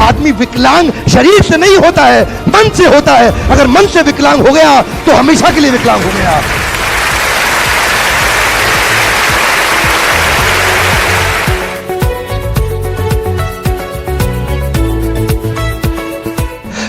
आदमी विकलांग शरीर से नहीं होता है, मन से होता है। अगर मन से विकलांग हो गया तो हमेशा के लिए विकलांग हो गया।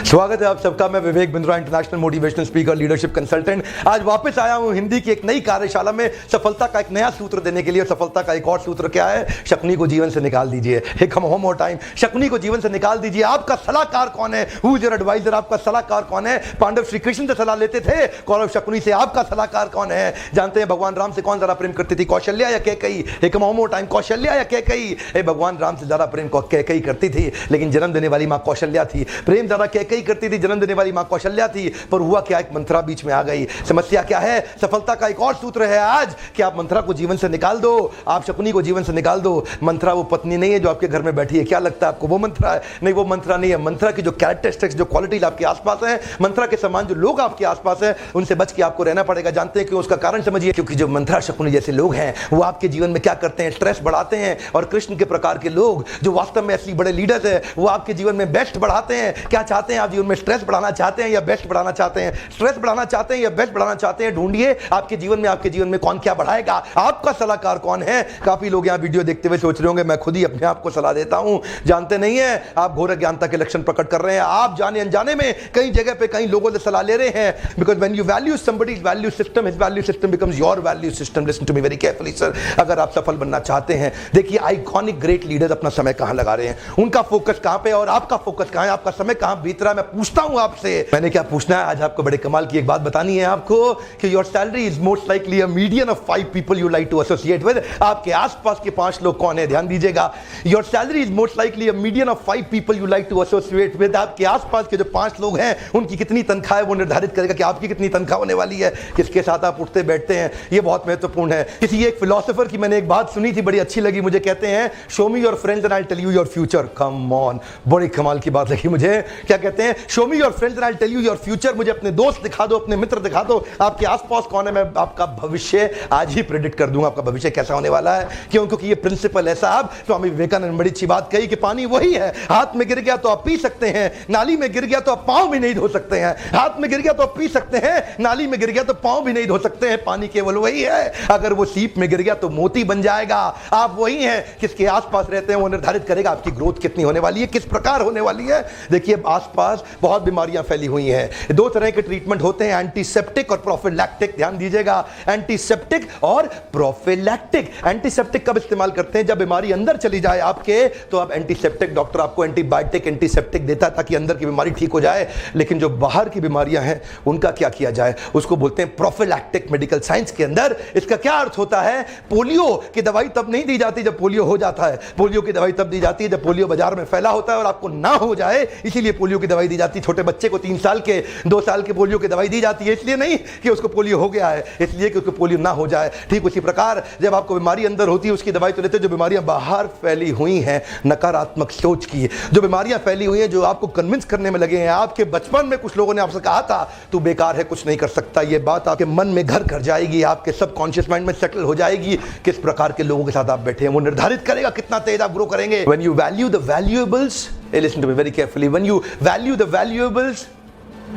स्वागत है आप सबका। मैं Vivek Bindra, international motivational speaker, leadership consultant. आज वापस आया हूं हिंदी की एक नई कार्यशाला में सफलता का एक नया सूत्र देने के लिए। सफलता का एक और सूत्र क्या है? शकुनी को जीवन से निकाल दीजिए। एक वन मोर टाइम, शकुनी को जीवन से निकाल दीजिए। आपका सलाहकार कौन है? Who is your advisor? आपका सलाहकार कौन है? पांडव श्री कृष्ण से सलाह लेते थे, कौरव शकुनी से। आपका सलाहकार कौन है? जानते हैं भगवान राम से कौन ज्यादा प्रेम करती थी, कौशल्या या कैकेयी? एक वन मोर टाइम, कौशल्या या कैकेयी? भगवान राम से ज्यादा प्रेम कैकेयी करती थी, लेकिन जन्म देने वाली मां कौशल्या थी। प्रेम ज्यादा कैकेयी करती थी, जन्म देने वाली मां कौशल्या थी। पर हुआ क्या? एक मंत्रा बीच में आ गई। समस्या क्या है? सफलता का एक और सूत्र है आज कि आप मंत्रा को जीवन से निकाल दो, आप शकुनी को जीवन से निकाल दो। मंत्रा वो पत्नी नहीं है जो आपके घर में बैठी है। क्या लगता है आपको वो मंत्रा है? नहीं, वो मंत्रा नहीं है। मंत्रा की जो कैरेक्टरिस्टिक्स, जो क्वालिटीज आपके आसपास है, मंत्रा के समान जो लोग आपके आसपास है, उनसे बच के आपको रहना पड़ेगा। जानते हैं क्यों? उसका कारण समझिए। क्योंकि जो मंत्रा शकुनी जैसे लोग हैं वो आपके जीवन में क्या करते हैं? स्ट्रेस बढ़ाते हैं। और कृष्ण के प्रकार के लोग जो वास्तव में असली बड़े लीडर्स है, वो आपके जीवन में बेस्ट बढ़ाते हैं। क्या चाहते हैं आप जीवन में? स्ट्रेस बढ़ाना चाहते हैं या बेस्ट बढ़ाना चाहते हैं? स्ट्रेस बढ़ाना चाहते हैं या बेस्ट बढ़ाना चाहते हैं? ढूंढिए आपके जीवन में कौन क्या बढ़ाएगा। आपका सलाहकार कौन है? काफी लोग यहां वीडियो देखते हुए सोच रहे होंगे मैं खुद ही अपने आप को सलाह देता हूं। जानते नहीं है आप घोर अज्ञानता के लक्षण प्रकट कर रहे हैं। आप जाने अनजाने में कई जगह पे कई लोगों से सलाह ले रहे हैं। Because when you value somebody's value system, his value system becomes your value system. Listen to me very carefully sir. अगर आप सफल बनना चाहते हैं, देखिए आइकॉनिक ग्रेट लीडर्स अपना समय कहां लगा रहे हैं, उनका फोकस कहां पे और आपका फोकस कहां है, आपका समय कहां बीत रहा है। मैं पूछता हूं आपसे, मैंने क्या पूछना है आज? आपको बड़े कमाल की एक बात बतानी है आपको कि your salary is most likely a median of 5 people you like to associate with. आपके आसपास के 5 लोग कौन है? ध्यान दीजिएगा। Your salary is most likely a median of 5 people you like to associate with. आपके आसपास के जो 5 लोग हैं उनकी कितनी तनख्वाह है वो निर्धारित करेगा कि आपकी कितनी तनख्वाह होने वाली है, किसके साथ आप उठते बैठते हैं। ये बहुत महत्वपूर्ण है। किसी एक फिलोसोफर की मैंने एक बात सुनी थी, बड़ी अच्छी लगी मुझे। कहते हैं show me your friends and I tell you your future. Come on, बड़ी कमाल की बात लगी मुझे। क्या कहते हैं? Show me your friends and I tell you your future. मुझे अपने दोस्त दिखा दो, अपने मित्र दिखा दो, आपके आसपास कौन है, मैं आपका भविष्य आज ही प्रेडिक्ट कर दूंगा आपका भविष्य कैसा होने वाला है। क्यों? क्योंकि ये प्रिंसिपल है साहब। स्वामी विवेकानंद ने बड़ी अच्छी बात कही कि पानी वही है, हाथ में गिर गया तो आप पी सकते हैं, नाली में गिर गया तो आप पांव भी नहीं धो सकते हैं। हाथ में गिर गया तो आप पी सकते हैं, नाली में गिर गया तो पांव भी नहीं धो सकते हैं। पानी केवल वही है। अगर वो सीप में गिर गया तो मोती बन जाएगा। आप वही हैं। किसके आसपास रहते हैं वो निर्धारित करेगा आपकी ग्रोथ कितनी होने वाली है, किस प्रकार होने वाली है। देखिए आसपास बहुत बीमारियां फैली हुई हैं। 2 तरह के ट्रीटमेंट होते हैं, एंटीसेप्टिक और प्रोफिलैक्टिक। ध्यान दीजिएगा, एंटीसेप्टिक और प्रोफिलैक्टिक। एंटीसेप्टिक कब इस्तेमाल करते हैं? जब बीमारी अंदर चली जाए आपके, तो आप एंटीसेप्टिक, डॉक्टर आपको एंटीबायोटिक एंटीसेप्टिक देता है ताकि अंदर की बीमारी ठीक हो जाए। लेकिन जो बाहर की बीमारियां हैं उनका क्या किया जाए? उसको बोलते हैं प्रोफिलैक्टिक। मेडिकल साइंस के अंदर इसका क्या अर्थ होता है? पोलियो की दवाई तब नहीं दी जाती जब पोलियो हो जाता है। पोलियो की दवाई तब दी जाती है जब पोलियो बाजार में फैला होता है और आपको ना हो जाए, इसीलिए पोलियो की दवाई दी जाती है। छोटे बच्चे को 3 साल के 2 साल के पोलियो की दवाई दी जाती है, इसलिए नहीं कि उसको पोलियो हो गया है, इसलिए कि उसको पोलियो ना हो जाए। ठीक उसी प्रकार जब आपको बीमारी अंदर होती है उसकी दवाई तो लेते हैं। जो बीमारियां बाहर फैली हुई हैं नकारात्मक सोच की, जो बीमारियां फैली हुई हैं जो आपको कन्विंस करने में लगे हैं, आपके बचपन में कुछ लोगों ने आपसे कहा था तू बेकार है, कुछ नहीं कर सकता, ये बात आपके मन में घर कर जाएगी, आपके सबकॉन्शियस माइंड में सेटल हो जाएगी। किस प्रकार के लोगों के साथ आप बैठे हैं वो निर्धारित करेगा कितना तेज आप ग्रो करेंगे। When you value the valuables, listen to me very carefully, when you value the valuables,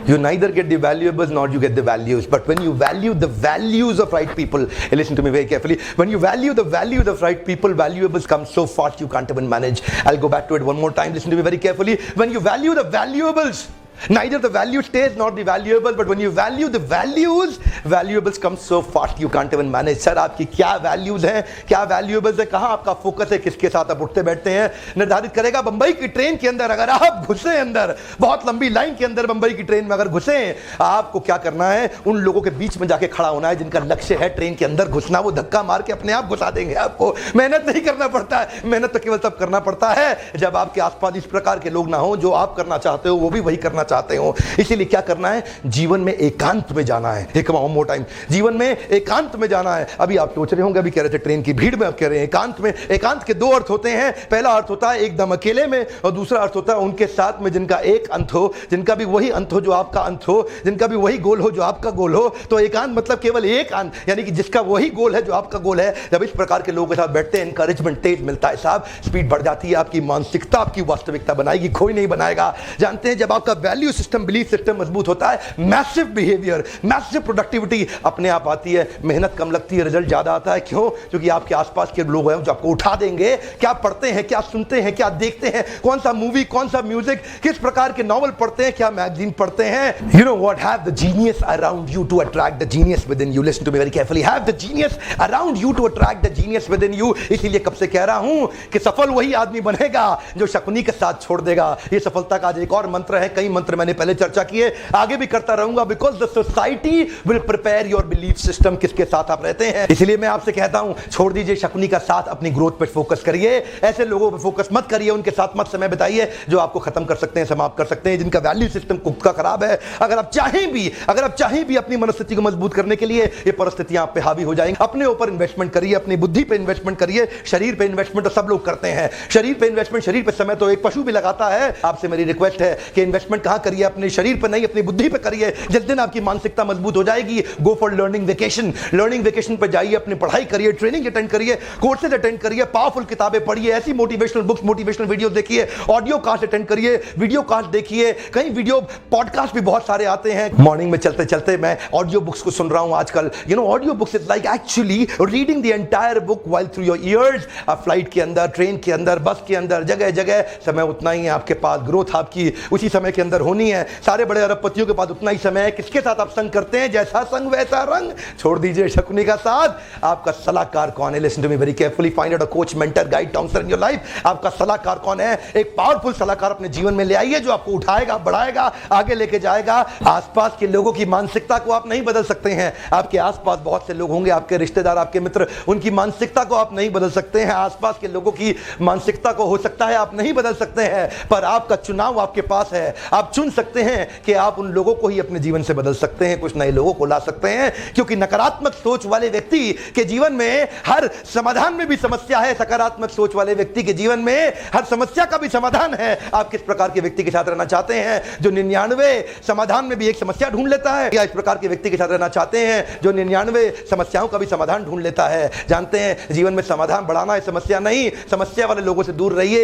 you neither get the valuables nor you get the values. But when you value the values of right people, listen to me very carefully, when you value the values of right people, valuables come so fast you can't even manage. I'll go back to it one more time, listen to me very carefully. When you value the valuables, neither the value stays nor the valuable, but when you value the values, valuables come so fast you can't even manage. Sir आपकी क्या values हैं, क्या valuables है, कहां आपका focus है, किसके साथ आप उठते बैठते हैं, निर्धारित करेगा। बंबई की ट्रेन के अंदर अगर आप घुसे अंदर, बहुत लंबी लाइन के अंदर बंबई की ट्रेन में अगर घुसे, आपको क्या करना है? उन लोगों के बीच में जाके खड़ा होना है जिनका लक्ष्य है ट्रेन के अंदर घुसना। वो धक्का मार के अपने आप घुसा देंगे आपको, मेहनत नहीं करना पड़ता है। मेहनत तो केवल तब करना पड़ता है जब आपके आसपास इस प्रकार के लोग ना हो, जो आप करना चाहते हो वो भी वही करना चाहते हो। इसीलिए क्या करना है, जीवन में एकांत में जाना है। एक वन मोर टाइम, जीवन में एकांत में जाना है। अभी आप सोच रहे होंगे, अभी कह रहे थे ट्रेन की भीड़ में, अब कह रहे हैं एकांत में। एकांत के दो अर्थ होते हैं। पहला अर्थ होता है एकदम अकेले में, और दूसरा अर्थ होता है उनके साथ में जिनका एक अंत हो, जिनका भी वही अंत हो जो आपका अंत हो, जिनका भी वही गोल हो जो आपका गोल हो। तो एकांत मतलब केवल एक अंत, यानी कि जिसका वही गोल है जो आपका गोल है। जब इस प्रकार के लोगों के साथ बैठते हैं, इंकरेजमेंट तेज मिलता है साहब, स्पीड बढ़ जाती है, आपकी मानसिकता आपकी वास्तविकता बनाएगी, कोई नहीं बनाएगा। जानते हैं, जब आपका वैल्यू सिस्टम, बिलीफ सिस्टम मजबूत होता है, मैसिव बिहेवियर, मैसिव प्रोडक्टिविटी अपने आप आती है। मेहनत कम लगती है, रिजल्ट ज्यादा आता है। क्यों? क्योंकि आपके आसपास के लोग हैं जो आपको उठा देंगे। क्या पढ़ते हैं, क्या सुनते हैं, क्या देखते हैं, कौन सा मूवी, कौन सा म्यूजिक, किस प्रकार के नॉवल पढ़ते हैं, क्या मैगजीन पढ़ते हैं। You know what, have the genius around you to attract the genius within you. Listen to me very carefully, have the genius around you to attract the genius within you. इसीलिए कब से कह रहा हूं कि सफल वही आदमी बनेगा जो शकुनी के साथ छोड़ देगा। ये सफलता का आज एक और मंत्र है। कई मंत्र मैंने पहले चर्चा किए, आगे भी करता रहूंगा। Because the society will prepare your belief system, किसके साथ आप रहते हैं। इसलिए मैं आपसे कहता हूं, छोड़ दीजिए शकुनी का साथ, अपनी ग्रोथ पर फोकस करिए। ऐसे लोगों पर फोकस मत करिए, उनके साथ मत समय बिताइए जो आपको खत्म कर सकते हैं, समाप्त कर सकते हैं, जिनका वैल्यू सिस्टम खुद का खराब है। अगर आप चाहें भी अपनी मनस्थिति को मजबूत करने के लिए, ये परिस्थितियां आप पे हावी हो जाएंगी। अपने ऊपर इन्वेस्टमेंट करिए, अपनी बुद्धि पे इन्वेस्टमेंट करिए। शरीर पे इन्वेस्टमेंट तो सब लोग करते हैं, शरीर पे इन्वेस्टमेंट, शरीर पे समय तो एक पशु भी लगाता है। आपसे मेरी रिक्वेस्ट है कि इन्वेस्टमेंट कहां करिए, अपने शरीर पे नहीं, अपनी बुद्धि पे करिए। जिस दिन आपकी मानसिकता मजबूत हो जाएगी, go for learning vacation. Learning vacation पे जाइए, अपनी पढ़ाई करिए, ट्रेनिंग अटेंड करिए, कोर्सेज अटेंड करिए, पावरफुल किताबें पढ़िए, ऐसी मोटिवेशनल बुक्स, मोटिवेशनल वीडियो देखिए, ऑडियो कास्ट अटेंड करिए, वीडियो कास्ट देखिए। कई वीडियो पॉडकास्ट भी बहुत सारे आते हैं। मॉर्निंग में चलते चलते मैं ऑडियो बुक्स को सुन रहा हूं आजकल। You know, audio books is like actually reading the entire book while through your ears. आप फ्लाइट के अंदर, ट्रेन के अंदर, बस के अंदर, जगह जगह समय उतना ही है आपके पास। ग्रोथ आपकी उसी समय के अंदर होनी है। सारे बड़े अरबपतियों के पास उतना ही समय है। किसके साथ आप संग करते हैं, जैसा संग वैसा रंग। छोड़ दीजिए शकुनी का साथ। आपका सलाहकार कौन है? Listen to me very carefully, find out a coach, mentor, guide, counsellor in your life. आपका सलाहकार कौन है? एक पावरफुल सलाहकार अपने जीवन में ले आइए जो आपको उठाएगा, बढ़ाएगा, आगे लेके जाएगा। आसपास के लोगों की मानसिकता को आप नहीं बदल सकते हैं। आपके आसपास बहुत से लोग होंगे, आपके रिश्तेदार, आपके मित्र, उनकी मानसिकता को आप नहीं बदल सकते हैं। आसपास के लोगों की मानसिकता को हो सकता है आप नहीं बदल सकते हैं, पर आपका चुनाव आपके पास है। आप चुन सकते हैं कि आप उन लोगों को ही अपने जीवन से बदल सकते हैं, कुछ नए लोगों को ला सकते हैं। क्योंकि नकारात्मक सोच वाले व्यक्ति के जीवन में हर समाधान में भी समस्या है, सकारात्मक सोच वाले व्यक्ति के जीवन में हर समस्या का भी समाधान है। आप किस प्रकार के व्यक्ति के साथ रहना चाहते हैं जो 99 समाधान में भी एक समस्या ढूंढ लेता है, या इस प्रकार के व्यक्ति के साथ रहना चाहते हैं जो 99 समस्याओं का भी समाधान ढूंढ लेता है? जानते हैं, जीवन में समाधान बढ़ाना है, समस्या नहीं। समस्या वाले लोगों से दूर रहिए।